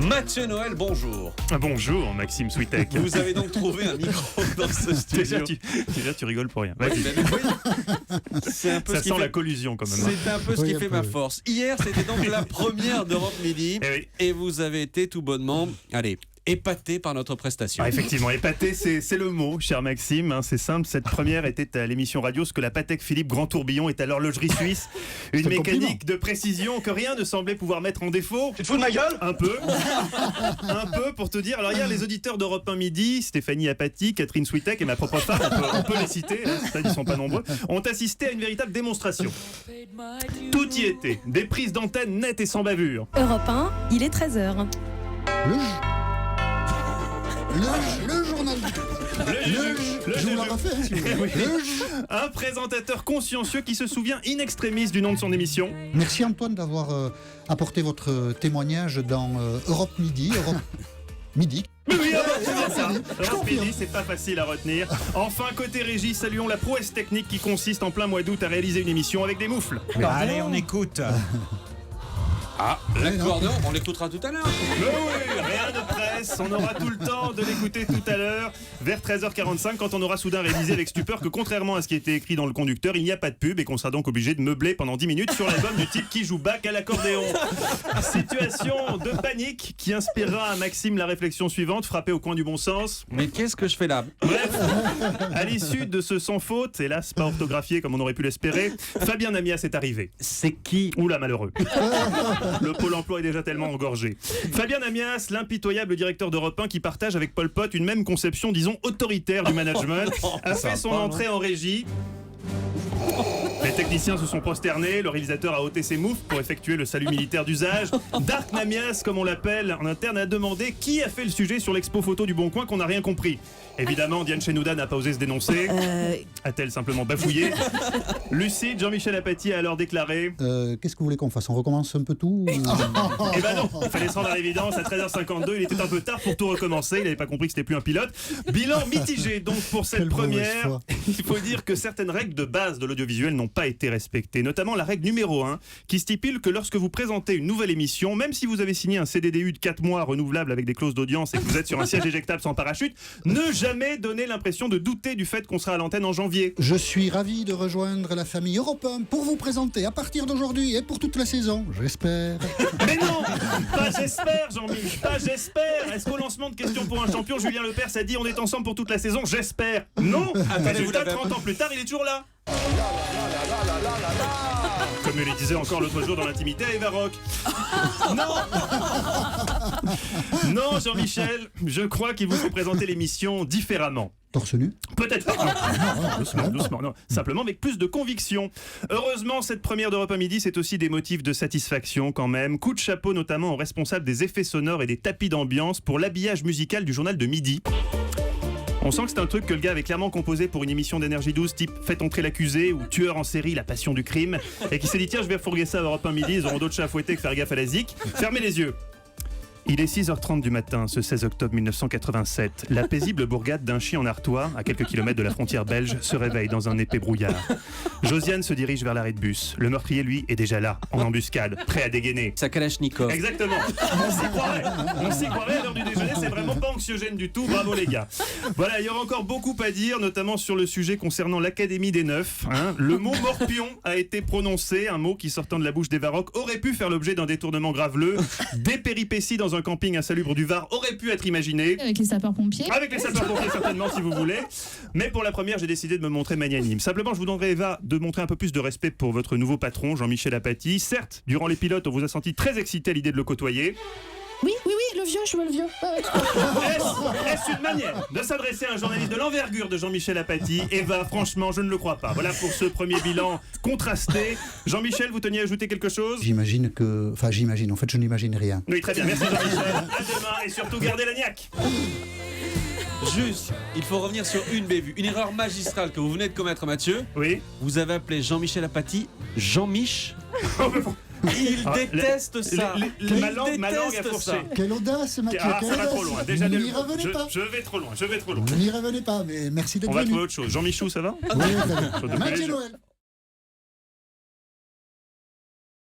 Mathieu Noël, bonjour. Bonjour Maxime Switek. Vous avez donc trouvé un micro dans ce studio. Déjà tu rigoles pour rien. Oui, c'est un peu ça ce qui sent fait... la collusion quand même. C'est un peu ce qui fait ma force. Hier, c'était donc la première d'Europe Midi. Et vous avez été tout bonnement, épaté par notre prestation. Ah, effectivement, épaté, c'est le mot, cher Maxime. Hein, c'est simple, cette première était à l'émission radio ce que la Patek Philippe Grand Tourbillon est à l'horlogerie suisse. Une mécanique de précision que rien ne semblait pouvoir mettre en défaut. Tu te fous de ma gueule ? Un peu. Un peu pour te dire. Alors hier, les auditeurs d'Europe 1 Midi, Stéphanie Apathy, Catherine Switek et ma propre femme, on peut les citer, hein, ils sont pas nombreux, ont assisté à une véritable démonstration. Tout y était. Des prises d'antenne nettes et sans bavure. Europe 1, il est 13h. Le journal. Je vous l'ai refait, hein, si vous voulez. Un présentateur consciencieux qui se souvient in extremis du nom de son émission. Merci Antoine d'avoir apporté votre témoignage dans Europe Midi. Midi. Oui, c'est bien ça. Europe Midi, c'est pas facile à retenir. Enfin, côté régie, saluons la prouesse technique qui consiste en plein mois d'août à réaliser une émission avec des moufles. Allez, on écoute. Ah, l'accordéon, on l'écoutera tout à l'heure. Mais oui, rien de presse, on aura tout le temps de l'écouter tout à l'heure, vers 13h45, quand on aura soudain réalisé avec stupeur que contrairement à ce qui était écrit dans le conducteur, il n'y a pas de pub et qu'on sera donc obligé de meubler pendant 10 minutes sur l'album du type qui joue bac à l'accordéon. Situation de panique qui inspirera à Maxime la réflexion suivante, frappée au coin du bon sens. Mais qu'est-ce que je fais là ? Bref, à l'issue de ce sans faute, hélas pas orthographié comme on aurait pu l'espérer, Fabien Namias est arrivé. C'est qui ? Oula, malheureux. Le pôle emploi est déjà tellement engorgé. Fabien Namias, l'impitoyable directeur d'Europe 1 qui partage avec Pol Pot une même conception, disons, autoritaire du management, a fait son entrée en régie. Les techniciens se sont prosternés, le réalisateur a ôté ses moufles pour effectuer le salut militaire d'usage. Dark Namias, comme on l'appelle en interne, a demandé qui a fait le sujet sur l'expo photo du Bon Coin qu'on n'a rien compris. Évidemment, Diane Chenouda n'a pas osé se dénoncer. A-t-elle simplement bafouillé ? Lucide, Jean-Michel Apathy a alors déclaré Qu'est-ce que vous voulez qu'on fasse ? On recommence un peu tout Eh ben non, il fallait se rendre à l'évidence à 13h52, il était un peu tard pour tout recommencer, il n'avait pas compris que c'était plus un pilote. Bilan mitigé donc pour cette Quel première. Il faut dire que certaines règles de base de l'audiovisuel n'ont pas été respectées, notamment la règle numéro 1 qui stipule que lorsque vous présentez une nouvelle émission, même si vous avez signé un CDDU de 4 mois renouvelable avec des clauses d'audience et que vous êtes sur un siège éjectable sans parachute, ne jamais donner l'impression de douter du fait qu'on sera à l'antenne en janvier. Je suis ravi de rejoindre la famille Europe 1 pour vous présenter à partir d'aujourd'hui et pour toute la saison, j'espère. Mais non, pas j'espère, Jean-Michel, pas j'espère. Est-ce qu'au lancement de Questions pour un champion, Julien Lepers a dit on est ensemble pour toute la saison, j'espère. Non, résultat, 30 ans plus tard, il est toujours là. Comme il le disait encore l'autre jour dans l'intimité à Eva Rock. Non, Jean-Michel, je crois qu'il vous faut présenter l'émission différemment. Torse nu ? Peut-être pas. Doucement, non. Simplement avec plus de conviction. Heureusement, cette première d'Europe 1 Midi, c'est aussi des motifs de satisfaction quand même. Coup de chapeau notamment aux responsables des effets sonores et des tapis d'ambiance pour l'habillage musical du journal de midi. On sent que c'est un truc que le gars avait clairement composé pour une émission d'énergie 12 type Faites entrer l'accusé ou Tueur en série, la passion du crime, et qui s'est dit tiens, je vais refourguer ça à Europe 1 Midi, ils auront d'autres chats à fouetter que faire gaffe à la zik. Fermez les yeux. Il est 6h30 du matin, ce 16 octobre 1987. La paisible bourgade d'Inchy en Artois, à quelques kilomètres de la frontière belge, se réveille dans un épais brouillard. Josiane se dirige vers l'arrêt de bus. Le meurtrier, lui, est déjà là, en embuscade, prêt à dégainer. Sa Kalachnikov. Exactement. On s'y croirait à l'heure du déjeuner, c'est vraiment pas anxiogène du tout, bravo les gars. Voilà, il y aura encore beaucoup à dire, notamment sur le sujet concernant l'Académie des Neufs. Le mot morpion a été prononcé, un mot qui, sortant de la bouche d'Eva Rock, aurait pu faire l'objet d'un détournement graveleux. Des péripéties dans un camping insalubre du Var auraient pu être imaginées. Avec les sapeurs-pompiers. Avec les sapeurs-pompiers certainement si vous voulez. Mais pour la première, j'ai décidé de me montrer magnanime. Simplement, je vous demanderai Eva de montrer un peu plus de respect pour votre nouveau patron, Jean-Michel Apathy. Certes, durant les pilotes, on vous a senti très excité à l'idée de le côtoyer. Oui, le vieux, je veux le vieux. Est-ce une manière de s'adresser à un journaliste de l'envergure de Jean-Michel Apathy ? Eva, franchement, je ne le crois pas. Voilà pour ce premier bilan contrasté. Jean-Michel, vous teniez à ajouter quelque chose ? J'imagine, en fait, je n'imagine rien. Oui, très bien, merci Jean-Michel. À demain et surtout, gardez la niaque. Juste, il faut revenir sur une bévue, une erreur magistrale que vous venez de commettre, Mathieu. Oui. Vous avez appelé Jean-Michel Apathy Jean-Mich. Il déteste ça. Ma langue a fourché. Quelle audace, Mathieu. Ça va trop loin. Déjà, N'y revenez pas. Je vais trop loin. N'y revenez pas, mais merci d'être On va venu. trouver autre chose. Jean-Michou, ça va ? Oui, très bien. Mathieu Noël.